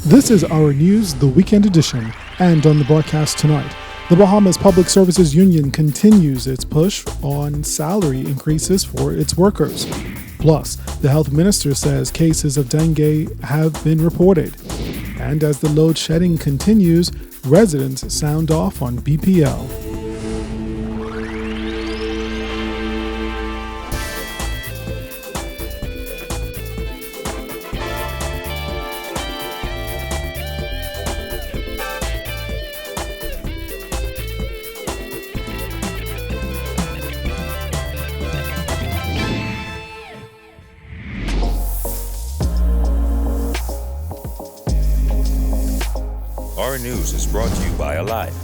This is our news, the weekend edition, and on the broadcast tonight, the Bahamas Public Services Union continues its push on salary increases for its workers. Plus, the health minister says cases of dengue have been reported. And as the load shedding continues, residents sound off on BPL. Our news is brought to you by Alive.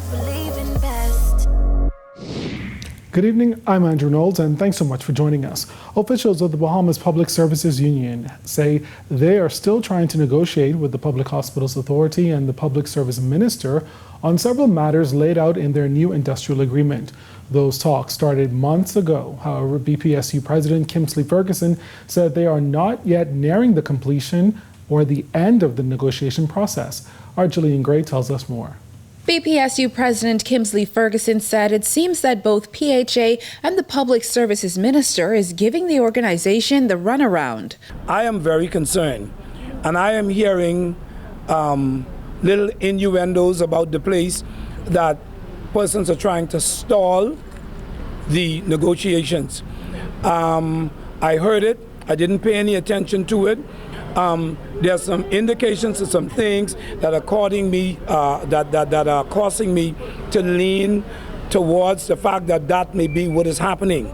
Good evening, I'm Andrew Knowles, and thanks so much for joining us. Officials of the Bahamas Public Services Union say they are still trying to negotiate with the Public Hospitals Authority and the Public Service Minister on several matters laid out in their new industrial agreement. Those talks started months ago. However, BPSU President Kimsley Ferguson said they are not yet nearing the completion or the end of the negotiation process. Our Jillian Gray tells us more. BPSU President Kimsley Ferguson said it seems that both PHA and the Public Services Minister is giving the organization the runaround. I am very concerned, and I am hearing little innuendos about the place that persons are trying to stall the negotiations. I heard it. I didn't pay any attention to it. There are some indications of some things that are causing me to lean towards the fact that that may be what is happening.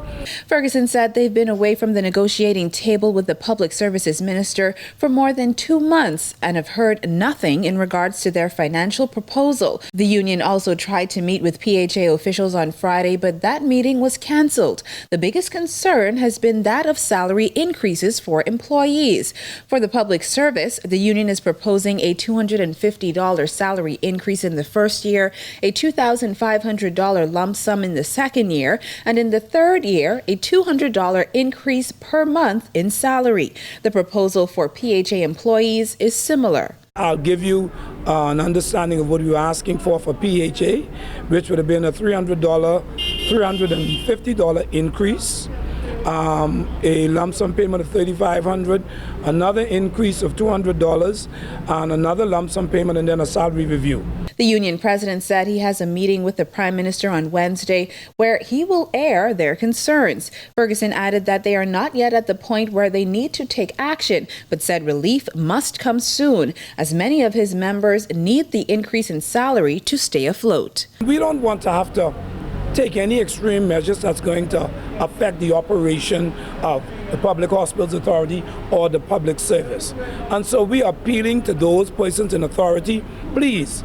Ferguson said they've been away from the negotiating table with the Public Services Minister for more than 2 months and have heard nothing in regards to their financial proposal. The union also tried to meet with PHA officials on Friday, but that meeting was cancelled. The biggest concern has been that of salary increases for employees. For the public service, the union is proposing a $250 salary increase in the first year, a $2,500 lump sum in the second year, and in the third year, a $200 increase per month in salary. The proposal for PHA employees is similar. I'll give you an understanding of what you're asking for PHA, which would have been a $350 increase, a lump sum payment of $3,500, another increase of $200, and another lump sum payment, and then a salary review. The union president said he has a meeting with the Prime Minister on Wednesday where he will air their concerns. Ferguson added that they are not yet at the point where they need to take action, but said relief must come soon, as many of his members need the increase in salary to stay afloat. We don't want to have to take any extreme measures that's going to affect the operation of the Public Hospitals Authority or the public service. And so we are appealing to those persons in authority, please.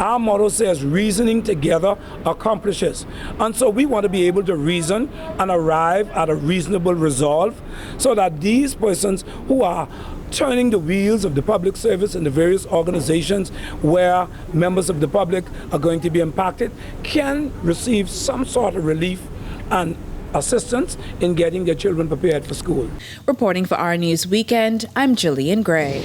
Our motto says reasoning together accomplishes. And so we want to be able to reason and arrive at a reasonable resolve so that these persons who are turning the wheels of the public service and the various organizations where members of the public are going to be impacted can receive some sort of relief and assistance in getting their children prepared for school. Reporting for Our News Weekend, I'm Jillian Gray.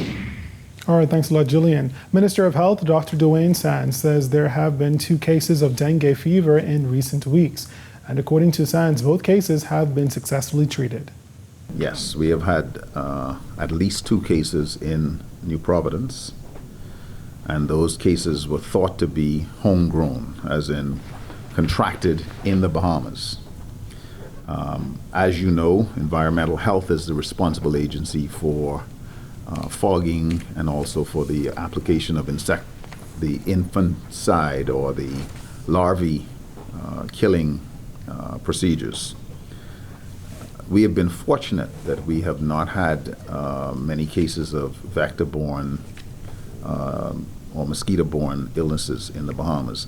All right, thanks a lot, Jillian. Minister of Health, Dr. Dwayne Sands, says there have been 2 cases of dengue fever in recent weeks. And according to Sands, both cases have been successfully treated. Yes, we have had at least 2 cases in New Providence, and those cases were thought to be homegrown, as in contracted in the Bahamas. As you know, environmental health is the responsible agency for fogging and also for the application of the infanticide or the larvae killing procedures. We have been fortunate that we have not had many cases of vector-borne or mosquito-borne illnesses in the Bahamas.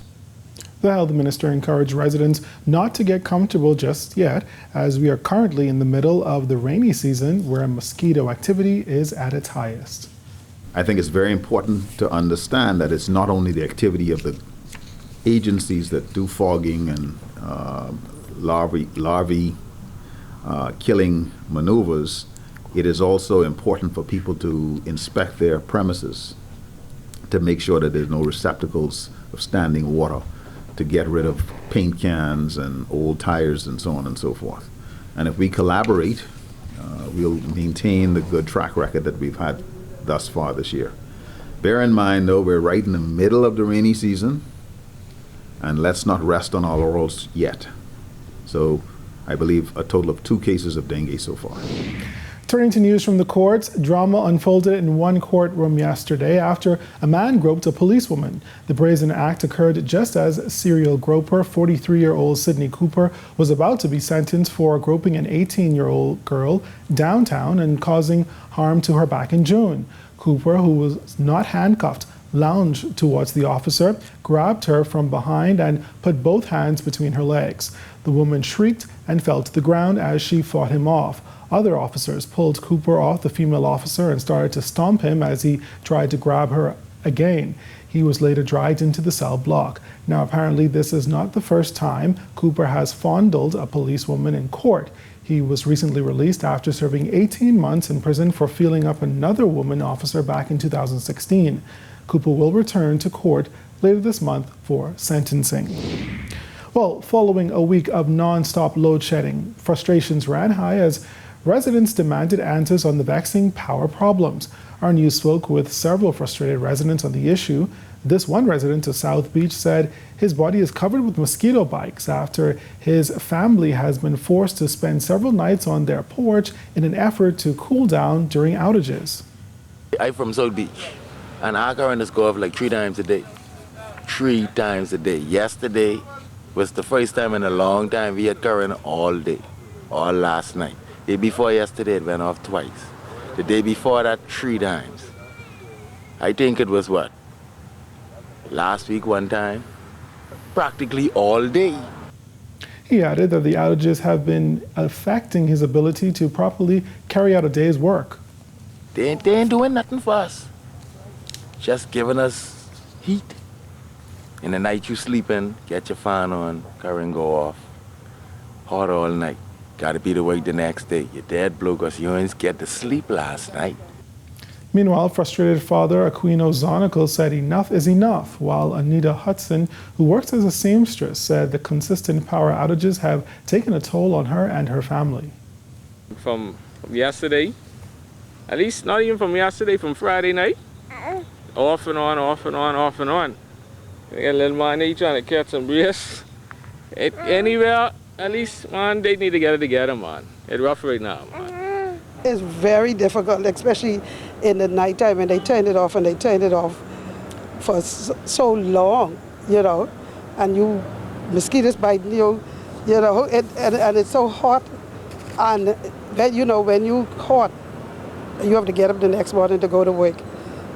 The health minister encouraged residents not to get comfortable just yet, as we are currently in the middle of the rainy season where mosquito activity is at its highest. I think it's very important to understand that it's not only the activity of the agencies that do fogging and larvae killing maneuvers. It is also important for people to inspect their premises to make sure that there's no receptacles of standing water, to get rid of paint cans and old tires and so on and so forth. And if we collaborate, we'll maintain the good track record that we've had thus far this year. Bear in mind, though, we're right in the middle of the rainy season, and let's not rest on our laurels yet. So I believe a total of 2 cases of dengue so far. Turning to news from the courts, drama unfolded in one courtroom yesterday after a man groped a policewoman. The brazen act occurred just as serial groper 43-year-old Sidney Cooper was about to be sentenced for groping an 18-year-old girl downtown and causing harm to her back in June. Cooper, who was not handcuffed, lounged towards the officer, grabbed her from behind, and put both hands between her legs. The woman shrieked and fell to the ground as she fought him off. Other officers pulled Cooper off the female officer and started to stomp him as he tried to grab her again. He was later dragged into the cell block. Now, apparently, this is not the first time Cooper has fondled a policewoman in court. He was recently released after serving 18 months in prison for feeling up another woman officer back in 2016. Cooper will return to court later this month for sentencing. Well, following a week of non-stop load shedding, frustrations ran high as residents demanded answers on the vexing power problems. Our news spoke with several frustrated residents on the issue. This one resident of South Beach said his body is covered with mosquito bites after his family has been forced to spend several nights on their porch in an effort to cool down during outages. I'm from South Beach, and our current is go off like 3 times a day. 3 times a day. Yesterday was the first time in a long time we had current all day, all last night. The day before yesterday it went off twice. The day before that 3 times. I think it was what? Last week 1 time. Practically all day. He added that the outages have been affecting his ability to properly carry out a day's work. They ain't doing nothing for us. Just giving us heat. In the night you sleeping, get your fan on, current go off. Hot all night. Gotta be to work the next day. You're dead blue because you didn't get to sleep last night. Meanwhile, frustrated father Aquino Zonical said enough is enough, while Anita Hudson, who works as a seamstress, said the consistent power outages have taken a toll on her and her family. From yesterday, at least not even from yesterday, from Friday night, off and on, off and on, off and on. We got a little money trying to catch some breeze. Anywhere, at least, man, they need to get it together, man. It's rough right now, man. It's very difficult, especially in the nighttime when they turn it off and they turn it off for so long, you know, and mosquitoes biting you, you know, and it's so hot. And, you know, when you hot, you have to get up the next morning to go to work.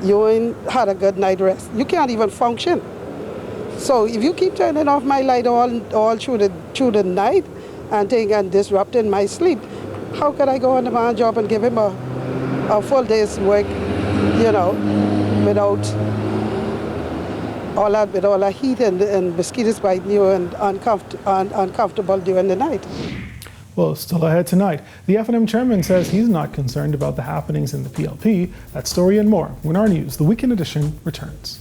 You ain't had a good night rest. You can't even function. So if you keep turning off my light all through the night and disrupting my sleep, how could I go on the man's job and give him a full day's work, you know, without all that heat and mosquitoes biting you and uncomfortable during the night? Well, still ahead tonight. The F&M chairman says he's not concerned about the happenings in the PLP. That story and more when our news, the Weekend Edition, returns.